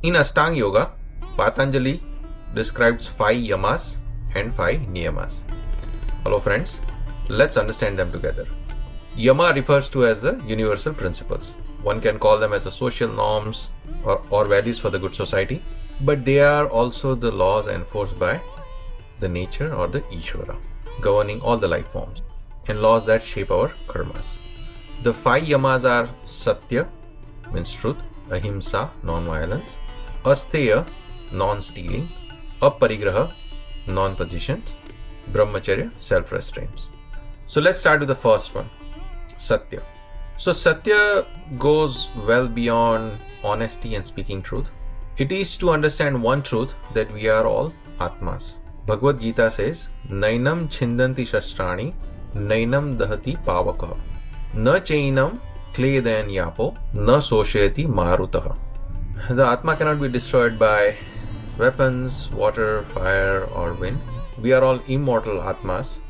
In Ashtanga Yoga, Patanjali describes 5 Yamas and 5 Niyamas. Hello friends, let's understand them together. Yama refers to as the universal principles. One can call them as the social norms or values for the good society, but they are also the laws enforced by the nature or the Ishwara, governing all the life forms, and laws that shape our karmas. The 5 Yamas are Satya, means truth, Ahimsa, non-violence, Asteya, non-stealing, Aparigraha, non-possession, Brahmacharya, self-restraint. So let's start with the first one, Satya. So Satya goes well beyond honesty and speaking truth. It is to understand one truth, that we are all Atmas. Bhagavad Gita says, Nainam chindanti shastrani, nainam dahati pavakaha, na chainam kledayan yapo, na soshayati marutaha. The Atma cannot be destroyed by weapons, water, fire or wind. We are all immortal Atmas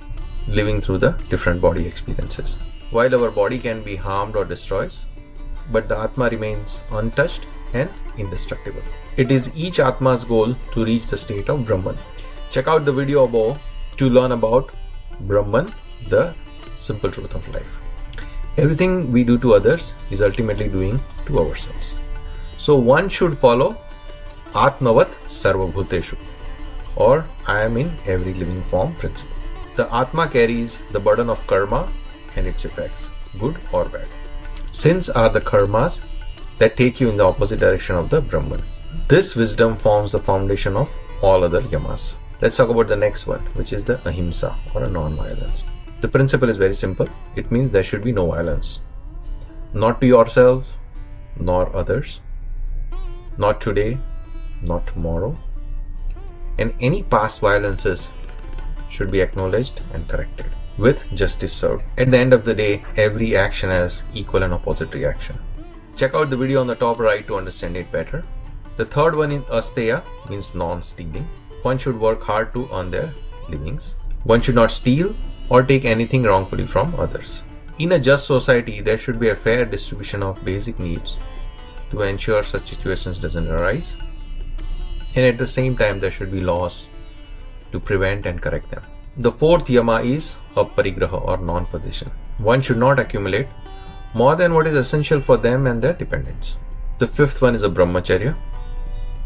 living through the different body experiences. While our body can be harmed or destroyed, but the Atma remains untouched and indestructible. It is each Atma's goal to reach the state of Brahman. Check out the video above to learn about Brahman, the simple truth of life. Everything we do to others is ultimately doing to ourselves. So one should follow Atmavat Sarvabhuteshu, or I am in every living form principle. The Atma carries the burden of karma and its effects, good or bad. Sins are the karmas that take you in the opposite direction of the Brahman. This wisdom forms the foundation of all other yamas. Let's talk about the next one, which is the Ahimsa, or a non-violence. The principle is very simple. It means there should be no violence. Not to yourself, nor others. Not today, not tomorrow. And any past violences should be acknowledged and corrected, with justice served. At the end of the day, every action has equal and opposite reaction. Check out the video on the top right to understand it better. The third one is Asteya, means non-stealing. One should work hard to earn their livings. One should not steal or take anything wrongfully from others. In a just society, there should be a fair distribution of basic needs to ensure such situations doesn't arise. And at the same time, there should be laws to prevent and correct them. The fourth Yama is Aparigraha, or non-possession. One should not accumulate more than what is essential for them and their dependents. The fifth one is a Brahmacharya,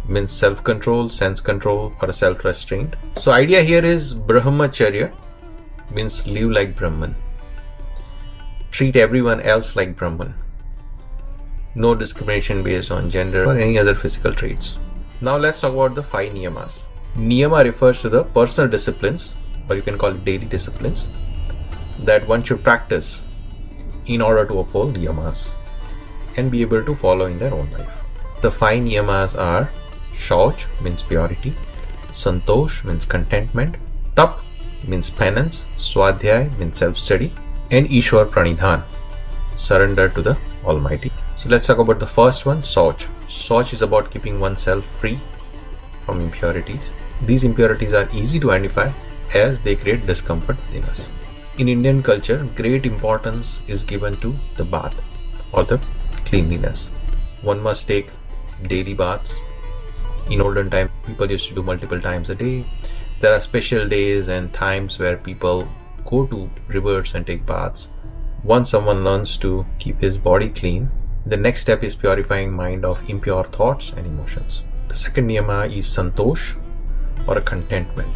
means self-control, sense control, or a self-restraint. So idea here is Brahmacharya means live like Brahman. Treat everyone else like Brahman. No discrimination based on gender or any other physical traits. Now let's talk about the 5 Niyamas. Niyama refers to the personal disciplines, or you can call it daily disciplines, that one should practice in order to uphold Yamas and be able to follow in their own life. The 5 Niyamas are Shauch, means purity, Santosh, means contentment, Tap, means penance, Swadhyay, means self-study, and Ishwara Pranidhan, surrender to the Almighty. So let's talk about the first one, Shauch. Shauch is about keeping oneself free from impurities. These impurities are easy to identify as they create discomfort within us. In Indian culture, great importance is given to the bath, or the cleanliness. One must take daily baths. In olden time, people used to do multiple times a day. There are special days and times where people go to rivers and take baths. Once someone learns to keep his body clean, the next step is purifying mind of impure thoughts and emotions. The second niyama is Santosh, or a contentment.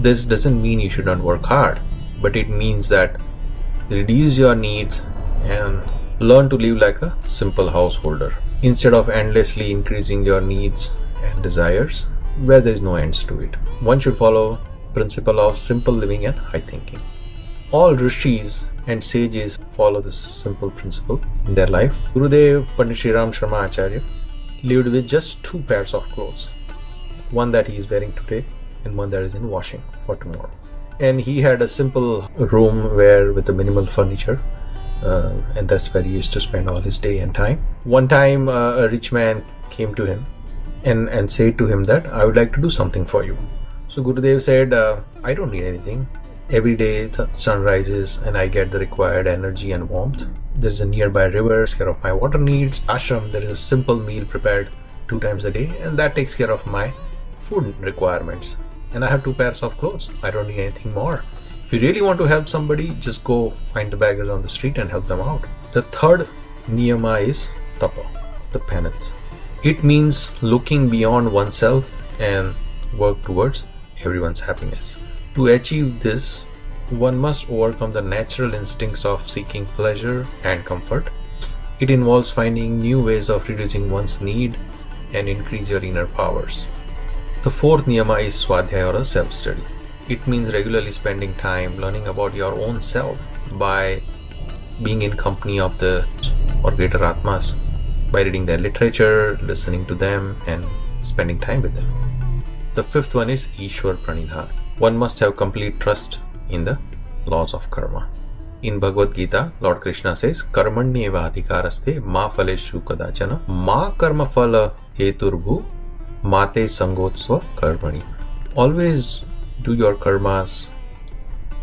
This doesn't mean you should not work hard, but it means that reduce your needs and learn to live like a simple householder, instead of endlessly increasing your needs and desires where there is no ends to it. One should follow principle of simple living and high thinking. All rishis and sages follow this simple principle in their life. Gurudev Pandit Sri Ram Sharma Acharya lived with just 2 pairs of clothes, one that he is wearing today and one that is in washing for tomorrow. And he had a simple room where with a minimal furniture, and that's where he used to spend all his day and time. One time a rich man came to him and said to him that, I would like to do something for you. So Gurudev said, I don't need anything. Every day the sun rises and I get the required energy and warmth. There is a nearby river, take care of my water needs. Ashram, there is a simple meal prepared 2 times a day, and that takes care of my food requirements. And I have 2 pairs of clothes. I don't need anything more. If you really want to help somebody, just go find the beggars on the street and help them out. The third niyama is tapa, the penance. It means looking beyond oneself and work towards everyone's happiness. To achieve this, one must overcome the natural instincts of seeking pleasure and comfort. It involves finding new ways of reducing one's need and increase your inner powers. The fourth niyama is swadhyaya, or a self-study. It means regularly spending time learning about your own self by being in company of the or greater Atmas, by reading their literature, listening to them, and spending time with them. The fifth one is Ishwara pranidhana. One must have complete trust in the laws of karma. In Bhagavad Gita, Lord Krishna says, Karmanyeva adhikaraste ma phaleshu kadachana ma karma phala heturbhu mate sangotsva karmani. Always do your karmas,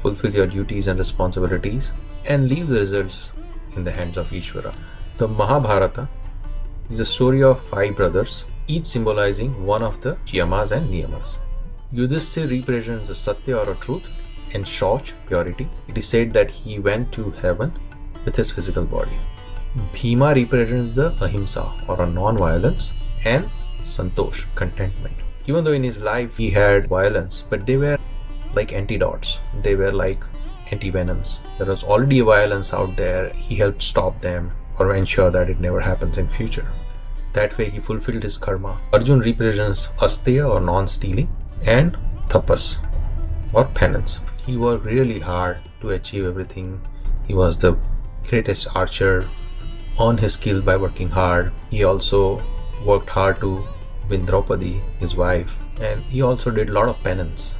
fulfill your duties and responsibilities, and leave the results in the hands of Ishwara. The Mahabharata is a story of 5 brothers, each symbolizing one of the Yamas and Niyamas. Yudhishthira represents the Satya, or a truth, and Shauch, purity. It is said that he went to heaven with his physical body. Bhima represents the Ahimsa, or a non-violence, and Santosh, contentment. Even though in his life he had violence, but they were like antidotes. They were like anti-venoms. There was already violence out there. He helped stop them or ensure that it never happens in future. That way he fulfilled his karma. Arjun represents Asteya, or non-stealing, and Tapas, or penance. He worked really hard to achieve everything. He was the greatest archer, on his skill by working hard. He also worked hard to win Draupadi, his wife, and he also did a lot of penance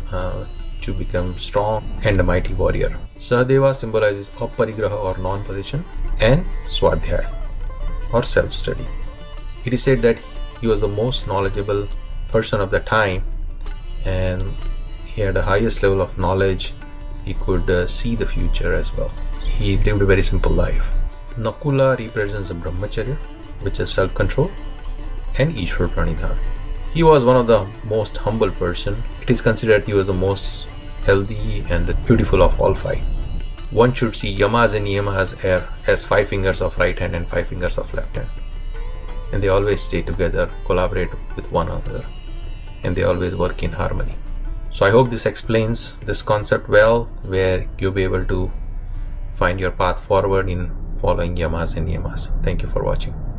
to become strong and a mighty warrior. Sahadeva symbolizes Aparigraha, or non-possession, and Swadhyaya, or self-study. It is said that he was the most knowledgeable person of the time, and he had the highest level of knowledge. He could see the future as well. He lived a very simple life. Nakula represents the Brahmacharya, which is self-control, and Ishwara pranidhana. He was one of the most humble person. It is considered he was the most healthy and beautiful of all 5. One should see Yamas and Niyamas as 5 fingers of right hand and 5 fingers of left hand. And they always stay together, collaborate with one another, and they always work in harmony. So I hope this explains this concept well, where you'll be able to find your path forward in following Yamas and Niyamas. Thank you for watching.